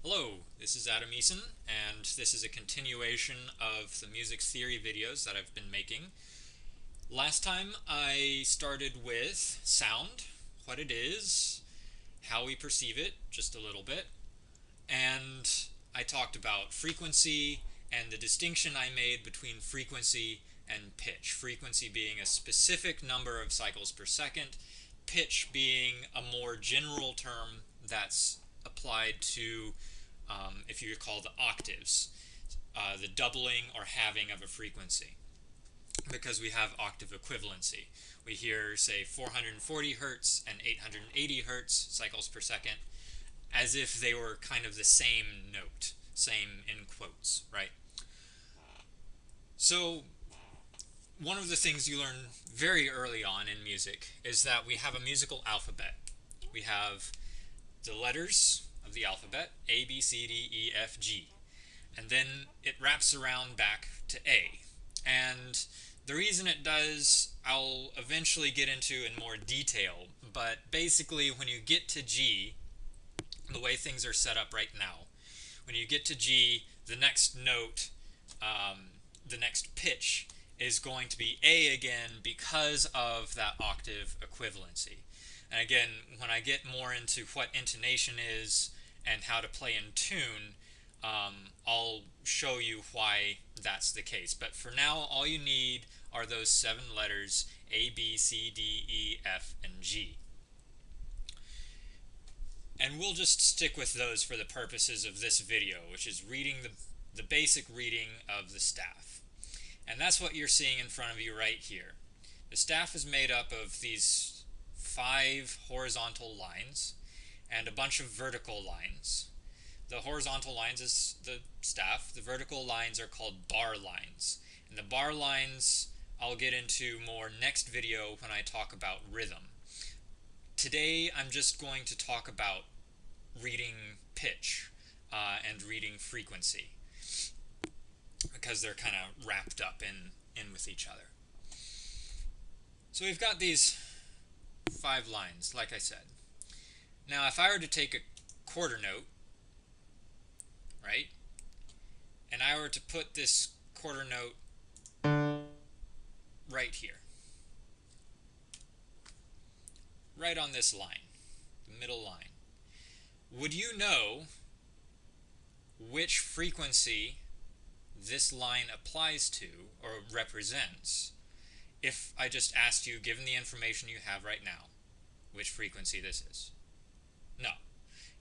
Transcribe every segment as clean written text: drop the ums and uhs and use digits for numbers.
Hello, this is Adam Eason, and this is a continuation of the music theory videos that I've been making. Last time I started with sound, what it is, how we perceive it, just a little bit, and I talked about frequency and the distinction I made between frequency and pitch. Frequency being a specific number of cycles per second, pitch being a more general term that's applied to, if you recall, the octaves, the doubling or halving of a frequency, because we have octave equivalency. We hear, say, 440 hertz and 880 hertz cycles per second as if they were kind of the same note, same in quotes, right? So, one of the things you learn very early on in music is that we have a musical alphabet. We have the letters of the alphabet, A, B, C, D, E, F, G. And then it wraps around back to A. And the reason it does, I'll eventually get into in more detail, but basically when you get to G, the way things are set up right now, when you get to G, the next note, the next pitch, is going to be A again because of that octave equivalency. And again, when I get more into what intonation is and how to play in tune, I'll show you why that's the case. But for now, all you need are those 7 letters, A, B, C, D, E, F, and G. And we'll just stick with those for the purposes of this video, which is reading the basic reading of the staff. And that's what you're seeing in front of you right here. The staff is made up of these 5 horizontal lines and a bunch of vertical lines. The horizontal lines is the staff. The vertical lines are called bar lines. And the bar lines I'll get into more next video when I talk about rhythm. Today I'm just going to talk about reading pitch and reading frequency, because they're kind of wrapped up in with each other. So we've got these 5 lines, like I said. Now if I were to take a quarter note, right, and I were to put this quarter note right here, right on this line, the middle line, would you know which frequency this line applies to or represents if I just asked you, given the information you have right now, which frequency this is? No.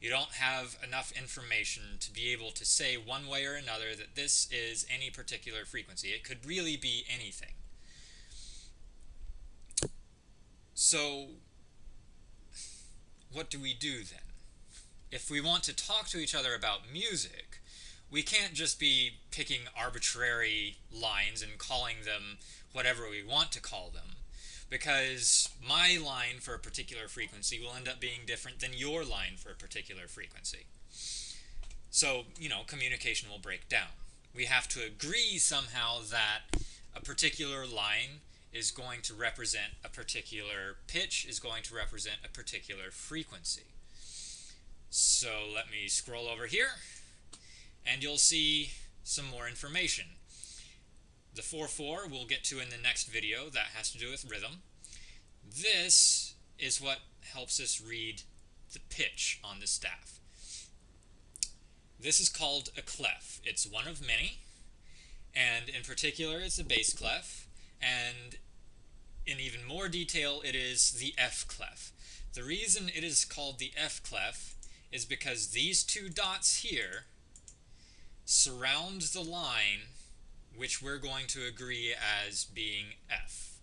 You don't have enough information to be able to say one way or another that this is any particular frequency. It could really be anything. So, what do we do then? If we want to talk to each other about music, we can't just be picking arbitrary lines and calling them whatever we want to call them, because my line for a particular frequency will end up being different than your line for a particular frequency. So, communication will break down. We have to agree somehow that a particular line is going to represent a particular pitch, is going to represent a particular frequency. So let me scroll over here, and you'll see some more information. The 4/4 we'll get to in the next video. That has to do with rhythm. This is what helps us read the pitch on the staff. This is called a clef. It's one of many, and in particular it's a bass clef, and in even more detail it is the F clef. The reason it is called the F clef is because these 2 dots here surround the line which we're going to agree as being F.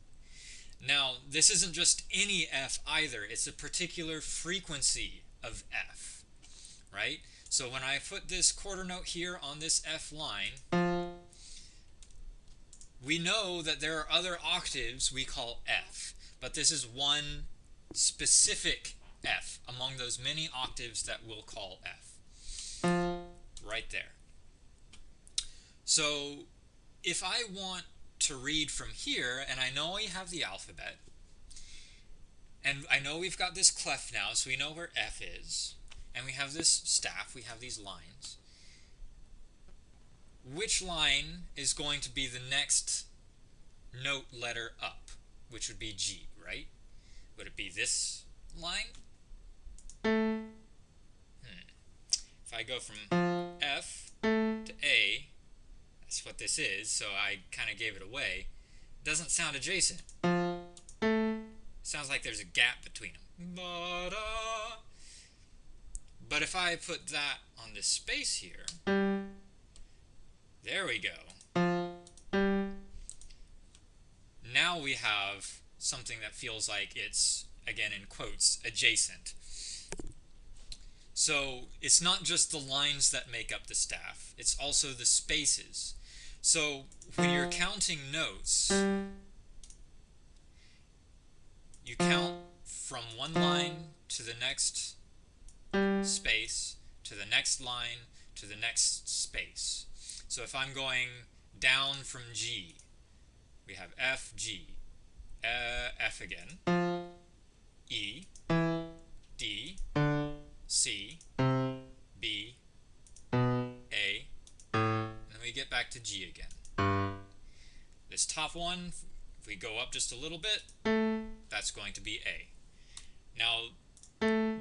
Now, this isn't just any F either. It's a particular frequency of F, right? So when I put this quarter note here on this F line, we know that there are other octaves we call F, but this is one specific F among those many octaves that we'll call F. Right there. So if I want to read from here, and I know we have the alphabet, and I know we've got this clef now, so we know where F is, and we have this staff, we have these lines. Which line is going to be the next note letter up, which would be G, right? Would it be this line? If I go from F to A, that's what this is, so I kind of gave it away. It doesn't sound adjacent. It sounds like there's a gap between them. But if I put that on this space here, there we go. Now we have something that feels like it's, again in quotes, adjacent. So it's not just the lines that make up the staff, it's also the spaces. So when you're counting notes, you count from one line to the next space, to the next line, to the next space. So if I'm going down from G, we have F, G, F again, E, D, C, B, A, and then we get back to G again. This top one, if we go up just a little bit, that's going to be A. Now,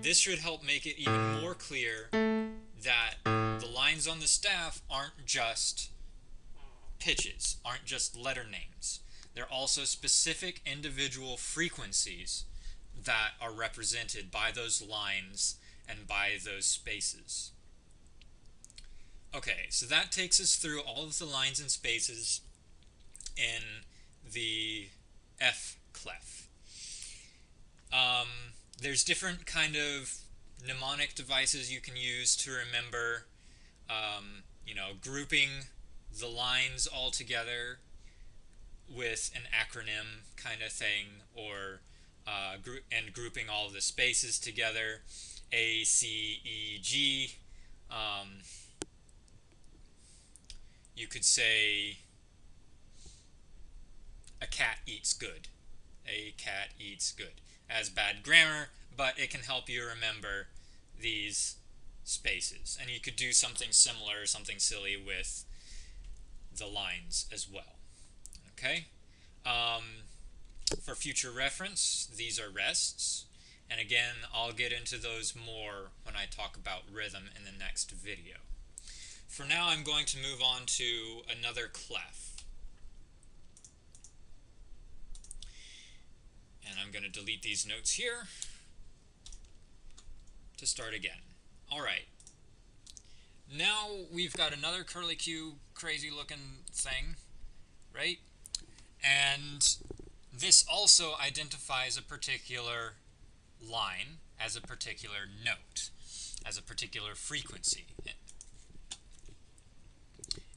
this should help make it even more clear that the lines on the staff aren't just pitches, aren't just letter names. They're also specific individual frequencies that are represented by those lines and by those spaces. Okay, so that takes us through all of the lines and spaces in the F clef. There's different kind of mnemonic devices you can use to remember, grouping the lines all together with an acronym kind of thing, or grouping all of the spaces together, A, C, E, G. You could say a cat eats good. A cat eats good. As bad grammar, but it can help you remember these spaces. And you could do something similar, something silly with the lines as well. Okay? For future reference, these are rests. And again, I'll get into those more when I talk about rhythm in the next video. For now, I'm going to move on to another clef. And I'm going to delete these notes here to start again. Alright. Now we've got another curly Q crazy looking thing, right? And this also identifies a particular line as a particular note, as a particular frequency.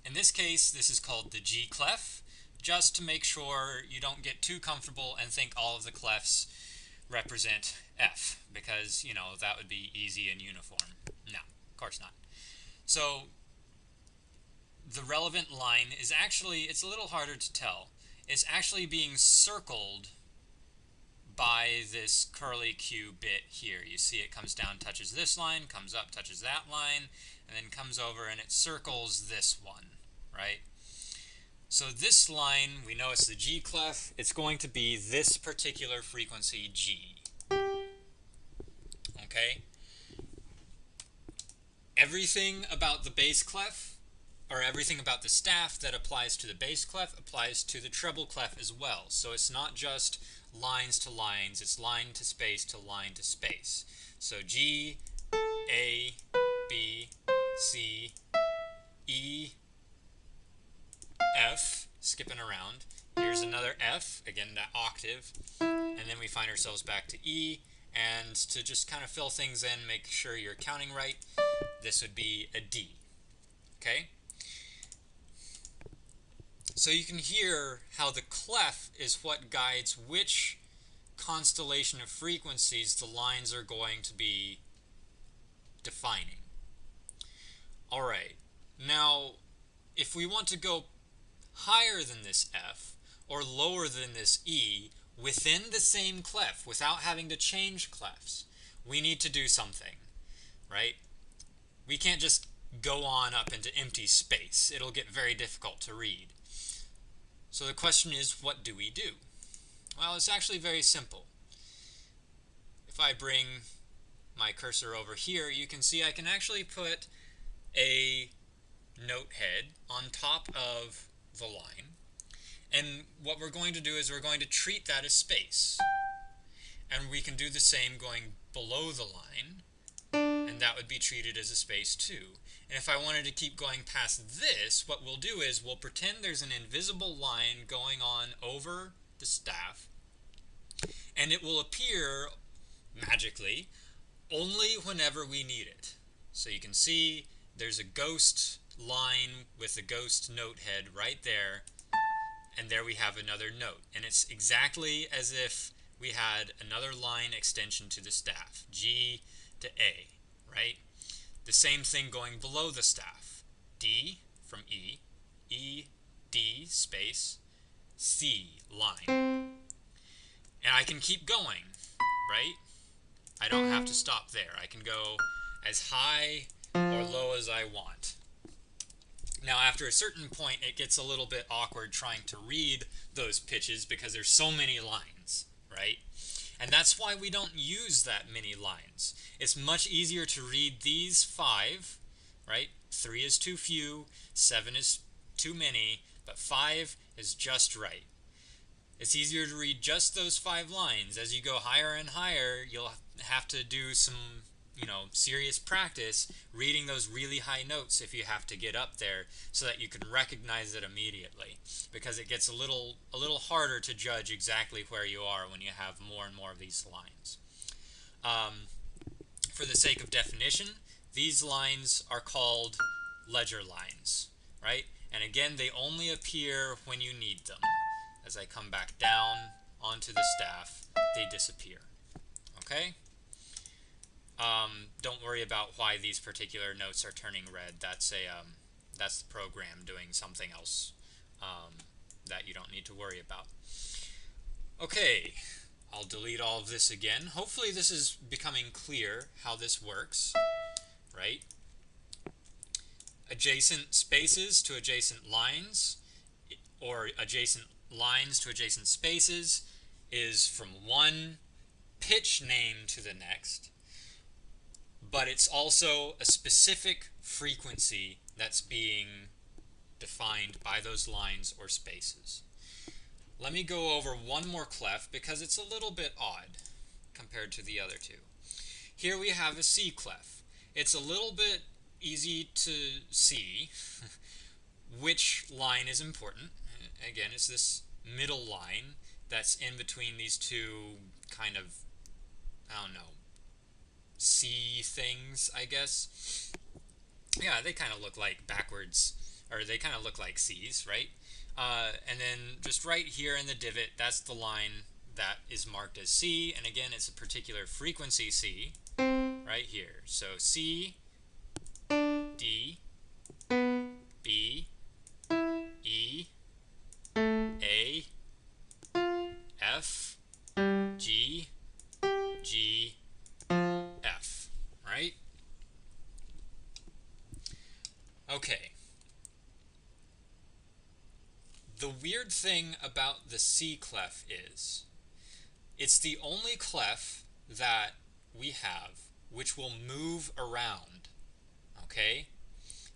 In this case, this is called the G clef, just to make sure you don't get too comfortable and think all of the clefs represent F, because, that would be easy and uniform. No, of course not. So, the relevant line is actually, it's a little harder to tell. It's actually being circled by this curly Q bit here. You see it comes down, touches this line, comes up, touches that line, and then comes over and it circles this one, right? So this line, we know it's the G clef. It's going to be this particular frequency G. Okay? Everything about the bass clef, or everything about the staff that applies to the bass clef applies to the treble clef as well. So it's not just lines to lines, it's line to space to line to space. So G, A, B, C, E, F, skipping around. Here's another F, again that octave, and then we find ourselves back to E, and to just kind of fill things in, make sure you're counting right, this would be a D. Okay? So you can hear how the clef is what guides which constellation of frequencies the lines are going to be defining. Alright, now if we want to go higher than this F or lower than this E within the same clef without having to change clefs, we need to do something. right? We can't just go on up into empty space. It'll get very difficult to read. So the question is, what do we do? Well, it's actually very simple. If I bring my cursor over here, you can see I can actually put a note head on top of the line. And what we're going to do is we're going to treat that as space. And we can do the same going below the line, and that would be treated as a space too. And if I wanted to keep going past this, what we'll do is we'll pretend there's an invisible line going on over the staff, and it will appear magically only whenever we need it. So you can see there's a ghost line with a ghost note head right there, and there we have another note. And it's exactly as if we had another line extension to the staff, G to A, right? The same thing going below the staff, D from E, E, D, space, C, line. And I can keep going, right? I don't have to stop there. I can go as high or low as I want. Now, after a certain point, it gets a little bit awkward trying to read those pitches because there's so many lines, right? And that's why we don't use that many lines. It's much easier to read these 5, right? 3 is too few, 7 is too many, but 5 is just right. It's easier to read just those 5 lines. As you go higher and higher, you'll have to do some, serious practice reading those really high notes if you have to get up there so that you can recognize it immediately, because it gets a little harder to judge exactly where you are when you have more and more of these lines. For the sake of definition, these lines are called ledger lines, right? And again, they only appear when you need them. As I come back down onto the staff, they disappear. Okay? Don't worry about why these particular notes are turning red. That's the program doing something else that you don't need to worry about. Okay, I'll delete all of this again. Hopefully this is becoming clear how this works, right? Adjacent spaces to adjacent lines, or adjacent lines to adjacent spaces, is from one pitch name to the next, but it's also a specific frequency that's being defined by those lines or spaces. Let me go over one more clef because it's a little bit odd compared to the other two. Here we have a C clef. It's a little bit easy to see which line is important. Again, it's this middle line that's in between these two kind of, C things, I guess. Yeah, they kind of look like backwards, or they kind of look like C's, right? And then just right here in the divot, that's the line that is marked as C, and again, it's a particular frequency C right here. So C, D, B, E, A, F, G, G, F, right? Okay. The weird thing about the C clef is it's the only clef that we have which will move around, okay?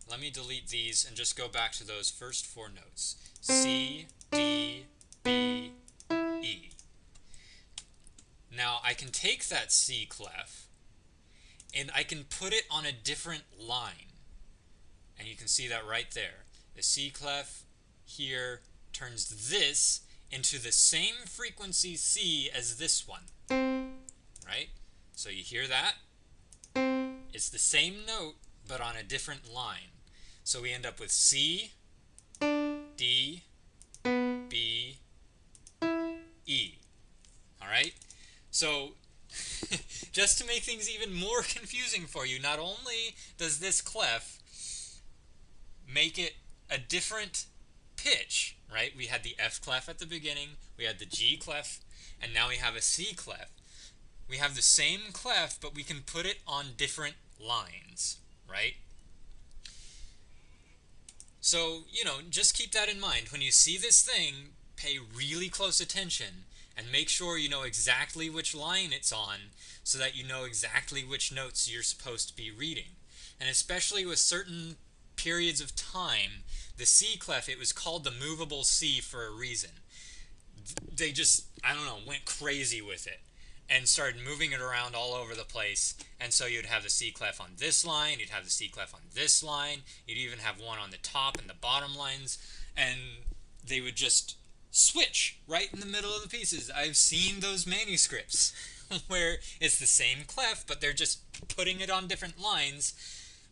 Let me delete these and just go back to those first 4 notes. C, D, B, E. Now I can take that C clef and I can put it on a different line. And you can see that right there. The C clef here turns this into the same frequency C as this one. Right? So you hear that? It's the same note, but on a different line. So we end up with C, D, B, E. Alright? So, just to make things even more confusing for you, not only does this clef make it a different pitch, right? We had the F clef at the beginning, we had the G clef, and now we have a C clef. we have the same clef, but we can put it on different lines, right? So, just keep that in mind. When you see this thing, pay really close attention and make sure you know exactly which line it's on so that you know exactly which notes you're supposed to be reading. And especially with certain periods of time, the C clef, it was called the movable C for a reason. They just, I don't know, went crazy with it and started moving it around all over the place. And so you'd have the C clef on this line, you'd have the C clef on this line, you'd even have one on the top and the bottom lines, and they would just switch right in the middle of the pieces. I've seen those manuscripts where it's the same clef, but they're just putting it on different lines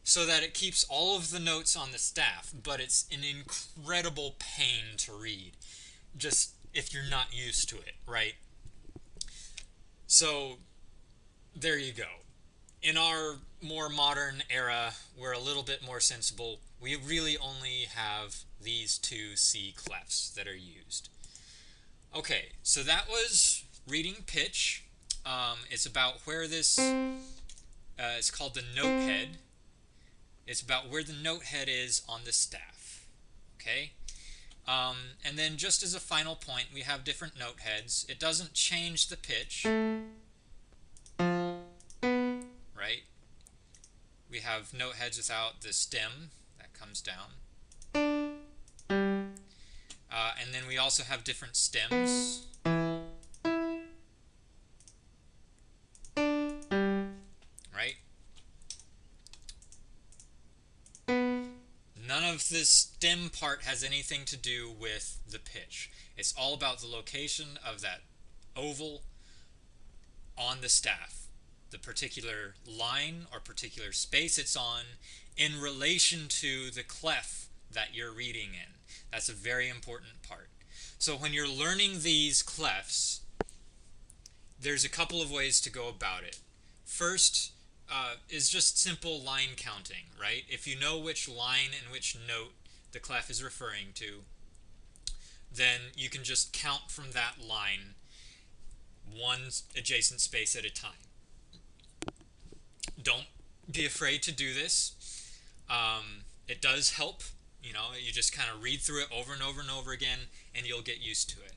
so that it keeps all of the notes on the staff, but it's an incredible pain to read, just if you're not used to it, right? So, there you go. In our more modern era, we're a little bit more sensible. We really only have these two C clefs that are used. Okay, so that was reading pitch. It's about where this, it's called the note head. It's about where the note head is on the staff. Okay? And then just as a final point, we have different note heads. It doesn't change the pitch, right? We have note heads without the stem that comes down. And then we also have different stems. Right? None of this stem part has anything to do with the pitch. It's all about the location of that oval on the staff, the particular line or particular space it's on in relation to the clef that you're reading in. That's a very important part. So when you're learning these clefs, there's a couple of ways to go about it. First is just simple line counting, right? If you know which line and which note the clef is referring to, then you can just count from that line one adjacent space at a time. Don't be afraid to do this. It does help. You just kind of read through it over and over and over again, and you'll get used to it.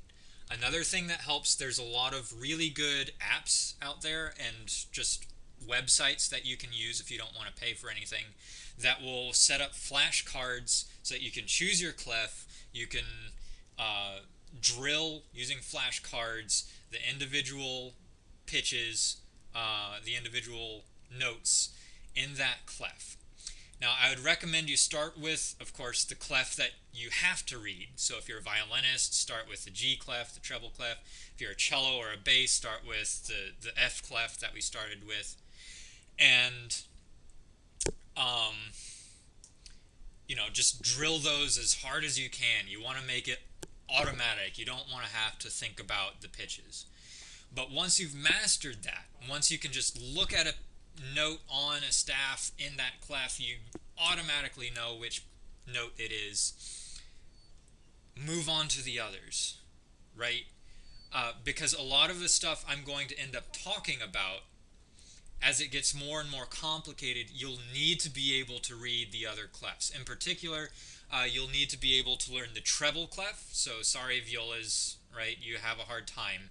Another thing that helps, there's a lot of really good apps out there and just websites that you can use if you don't want to pay for anything that will set up flashcards so that you can choose your clef. You can drill using flashcards the individual pitches, the individual notes in that clef. Now, I would recommend you start with, of course, the clef that you have to read. So if you're a violinist, start with the G clef, the treble clef. If you're a cello or a bass, start with the F clef that we started with. And, just drill those as hard as you can. You want to make it automatic. You don't want to have to think about the pitches. But once you've mastered that, once you can just look at a note on a staff in that clef, you automatically know which note it is. Move on to the others, right? Because a lot of the stuff I'm going to end up talking about, as it gets more and more complicated, you'll need to be able to read the other clefs. In particular, you'll need to be able to learn the treble clef. So sorry, violas, right? You have a hard time.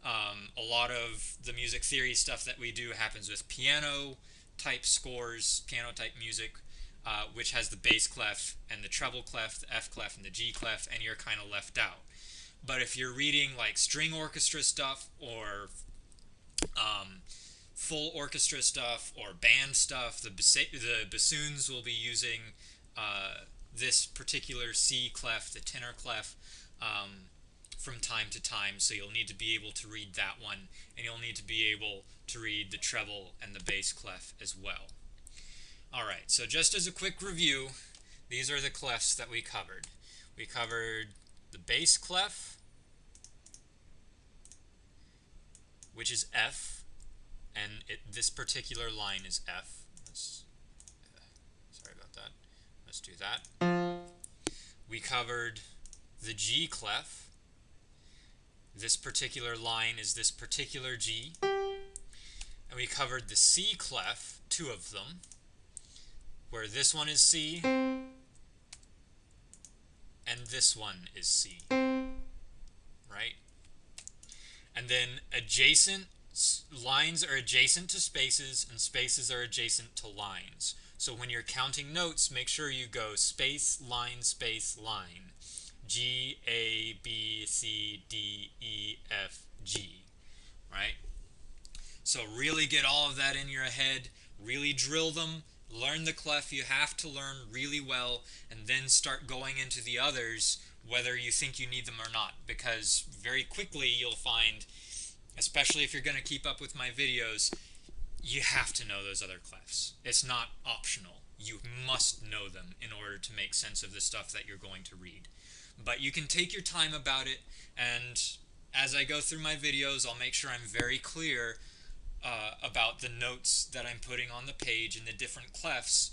A lot of the music theory stuff that we do happens with piano type scores, piano type music, which has the bass clef and the treble clef, the F clef and the G clef, and you're kind of left out. But if you're reading like string orchestra stuff or full orchestra stuff or band stuff, the bassoons will be using this particular C clef, the tenor clef, from time to time, so you'll need to be able to read that one, and you'll need to be able to read the treble and the bass clef as well. Alright, so just as a quick review, these are the clefs that we covered. We covered the bass clef, which is F, and this particular line is F. Sorry about that. Let's do that. We covered the G clef. This particular line is this particular G. And we covered the C clef, two of them, where this one is C and this one is C, right? And then adjacent lines are adjacent to spaces and spaces are adjacent to lines. So when you're counting notes, make sure you go space, line, G, A, B, C, D, E, F, G, right? So really get all of that in your head, really drill them, learn the clef you have to learn really well, and then start going into the others whether you think you need them or not, because very quickly you'll find, especially if you're going to keep up with my videos, you have to know those other clefs. It's not optional. You must know them in order to make sense of the stuff that you're going to read. But you can take your time about it, and as I go through my videos, I'll make sure I'm very clear about the notes that I'm putting on the page and the different clefs,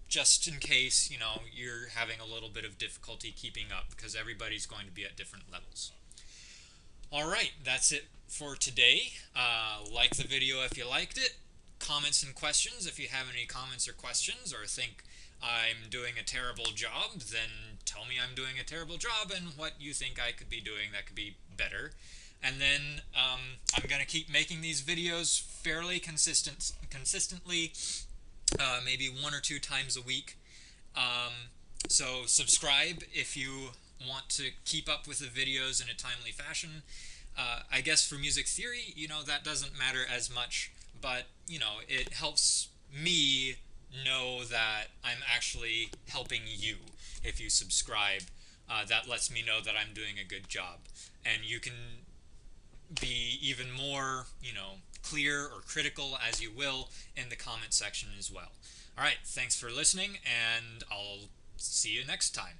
just in case, you're having a little bit of difficulty keeping up, because everybody's going to be at different levels. Alright, that's it for today. Like the video if you liked it. Comments and questions if you have any comments or questions, or think I'm doing a terrible job, then tell me I'm doing a terrible job and what you think I could be doing that could be better. And then I'm going to keep making these videos fairly consistently, maybe 1 or 2 times a week. So subscribe if you want to keep up with the videos in a timely fashion. I guess for music theory, that doesn't matter as much, but, it helps me know that I'm actually helping you if you subscribe. That lets me know that I'm doing a good job. And you can be even more, clear or critical as you will in the comment section as well. Alright, thanks for listening, and I'll see you next time.